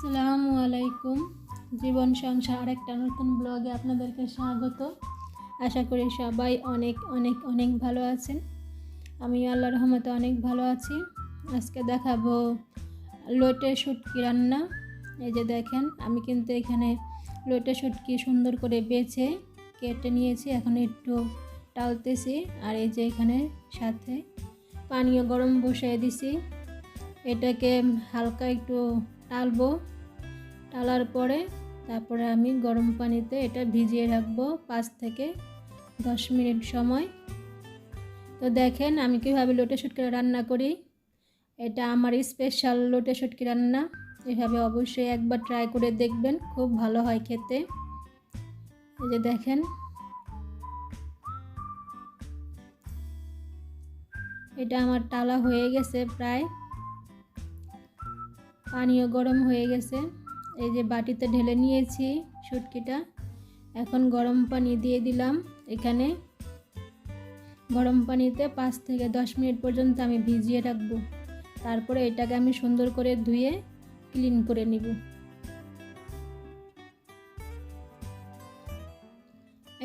আসসালামু আলাইকুম। জীবন সংসার আরেকটা নতুন ব্লগে আপনাদেরকে স্বাগত। আশা করি সবাই অনেক অনেক অনেক ভালো আছেন। আমি আল্লাহর রহমতে অনেক ভালো আছি। আজকে দেখাবো লোটে শুটকি রান্না। এই যে দেখেন, আমি কিন্তু এখানে লোটে শুটকি সুন্দর করে বেছে কেটে নিয়েছি। এখন একটু টালতেছি। আর এই যে এখানে সাথে পানীয় গরম বসিয়ে দিছি। এটাকে হালকা একটু টালবো। টালার পরে তারপরে আমি গরম পানিতে এটা ভিজিয়ে রাখবো 5 থেকে 10 মিনিট সময়। তো দেখেন আমি কীভাবে লোটে শুটকি রান্না করি। এটা আমার স্পেশাল লোটে শুটকি রান্না। এভাবে অবশ্যই একবার ট্রাই করে দেখবেন, খুব ভালো হয় খেতে। এই যে দেখেন, এটা আমার টালা হয়ে গেছে, প্রায় পানিও গরম হয়ে গেছে। এই যে বাটিতে ঢেলে নিয়েছি শুটকিটা। এখন গরম পানি দিয়ে দিলাম। এখানে গরম পানিতে 5 থেকে 10 মিনিট পর্যন্ত আমি ভিজিয়ে রাখবো। তারপরে এটাকে আমি সুন্দর করে ধুয়ে ক্লিন করে নিব।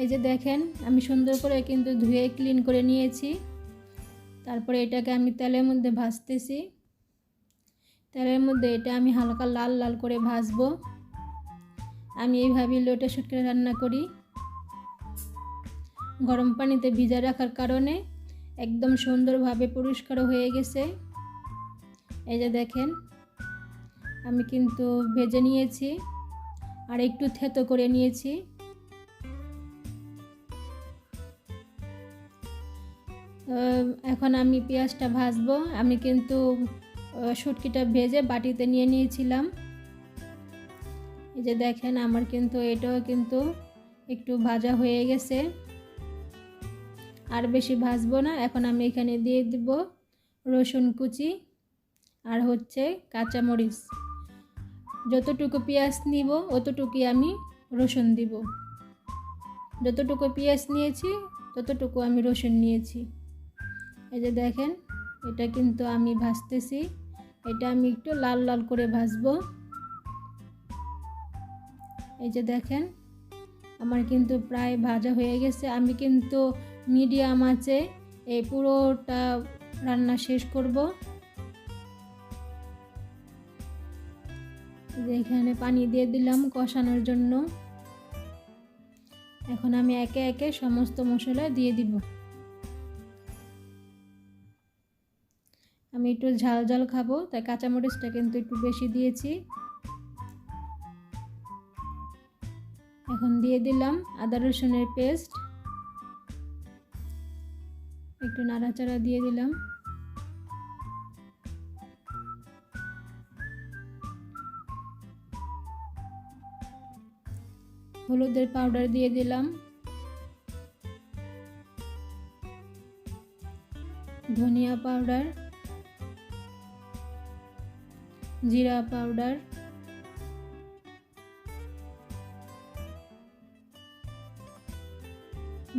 এই যে দেখেন, আমি সুন্দর করে কিন্তু ধুয়ে ক্লিন করে নিয়েছি। তারপরে এটাকে আমি তেলের মধ্যে ভাজতেছি। তেলের মধ্যে এটা আমি হালকা লাল লাল করে ভাজবো। আমি এইভাবেই লোটে শুটকি রান্না করি। গরম পানিতে ভিজা রাখার কারণে একদম সুন্দরভাবে পরিষ্কার হয়ে গেছে। এই যে দেখেন, আমি কিন্তু ভেজে নিয়েছি আর একটু থেতো করে নিয়েছি। এখন আমি পেঁয়াজটা ভাজবো। আমি কিন্তু শুটকিটা ভেজে বাটিতে নিয়ে নিয়েছিলাম। এই যে দেখেন, আমার কিন্তু এটাও কিন্তু একটু ভাজা হয়ে গেছে। আর বেশি ভাজবো না। এখন আমি এখানে দিয়ে দেব রসুন কুচি আর হচ্ছে কাঁচামরিচ। যতটুকু পেঁয়াজ নিব অতটুকুই আমি রসুন দিব। যতটুকু পেঁয়াজ নিয়েছি ততটুকু আমি রসুন নিয়েছি। এই যে দেখেন, এটা কিন্তু আমি ভাজতেছি। এটা আমি একটু লাল লাল করে ভাজবো। এই যে দেখেন, আমার কিন্তু প্রায় ভাজা হয়ে গেছে। আমি কিন্তু মিডিয়াম আঁচে এই পুরোটা রান্না শেষ করব। এখানে পানি দিয়ে দিলাম কষানোর জন্য। এখন আমি একে একে সমস্ত মশলা দিয়ে দিব। আমি একটু ঝাল ঝাল খাবো, তাই কাঁচামরিচটা কিন্তু একটু বেশি দিয়েছি। এখন দিয়ে দিলাম আদা রসুনের পেস্ট। একটু নাড়াচাড়া দিয়ে দিলাম। হলুদের পাউডার দিয়ে দিলাম। ধনিয়া পাউডার, জিরা পাউডার,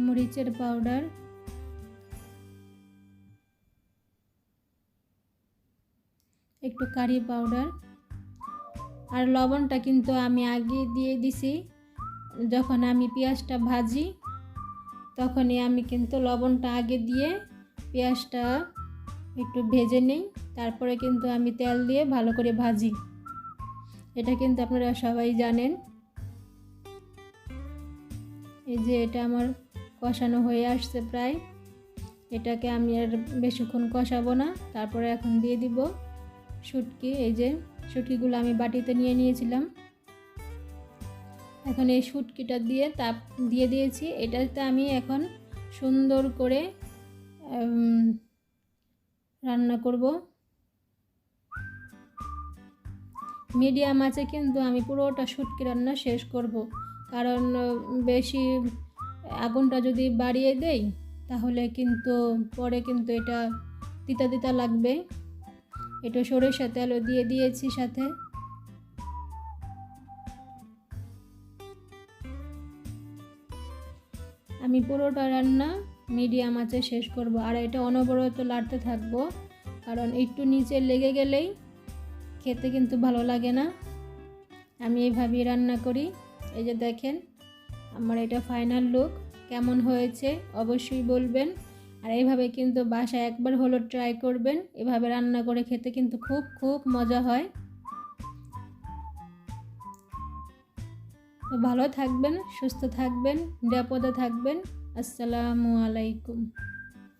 মরিচের পাউডার, একটু কারি পাউডার। আর লবণটা কিন্তু আমি আগে দিয়ে দিছি। যখন আমি পেঁয়াজটা ভাজি তখনই আমি কিন্তু লবণটা আগে দিয়ে পেঁয়াজটা একটু ভেজে নেই। তারপরে কিন্তু আমি তেল দিয়ে ভালো করে ভাজি। এটা কিন্তু আপনারা সবাই জানেন। এই যে এটা আমার কষানো হয়ে আসছে প্রায়। এটাকে আমি আর বেশিক্ষণ কষাবো না। তারপরে এখন দিয়ে দিব শুটকি। এই যে শুটকিগুলো আমি বাটিতে নিয়ে নিয়েছিলাম। এখন এই শুটকিটা দিয়ে তাপ দিয়ে দিয়েছি। এটাতে আমি এখন সুন্দর করে রান্না করব। মিডিয়াম আঁচে কিন্তু আমি পুরোটা শুটকি রান্না শেষ করব, কারণ বেশি আগুনটা যদি বাড়িয়ে দেই তাহলে কিন্তু পরে কিন্তু এটা তিতা তিতা লাগবে। একটু সরিষার তেলও দিয়ে দিয়েছি সাথে। আমি পুরোটা রান্না মিডিয়াম আঁচে শেষ করব। আর এটা অনবরত লাড়তে থাকবো, কারণ একটু নিচে লেগে গেলেই খেতে কিন্তু ভালো লাগে না। আমি এইভাবেই রান্না করি। এই যে দেখেন আমার এটা ফাইনাল লুক, কেমন হয়েছে অবশ্যই বলবেন। আর এইভাবে কিন্তু বাসায় একবার হলো ট্রাই করবেন, এভাবে রান্না করে খেতে কিন্তু খুব খুব মজা হয়। তো ভালো থাকবেন, সুস্থ থাকবেন, নিরাপদে থাকবেন। আসসালামু আলাইকুম।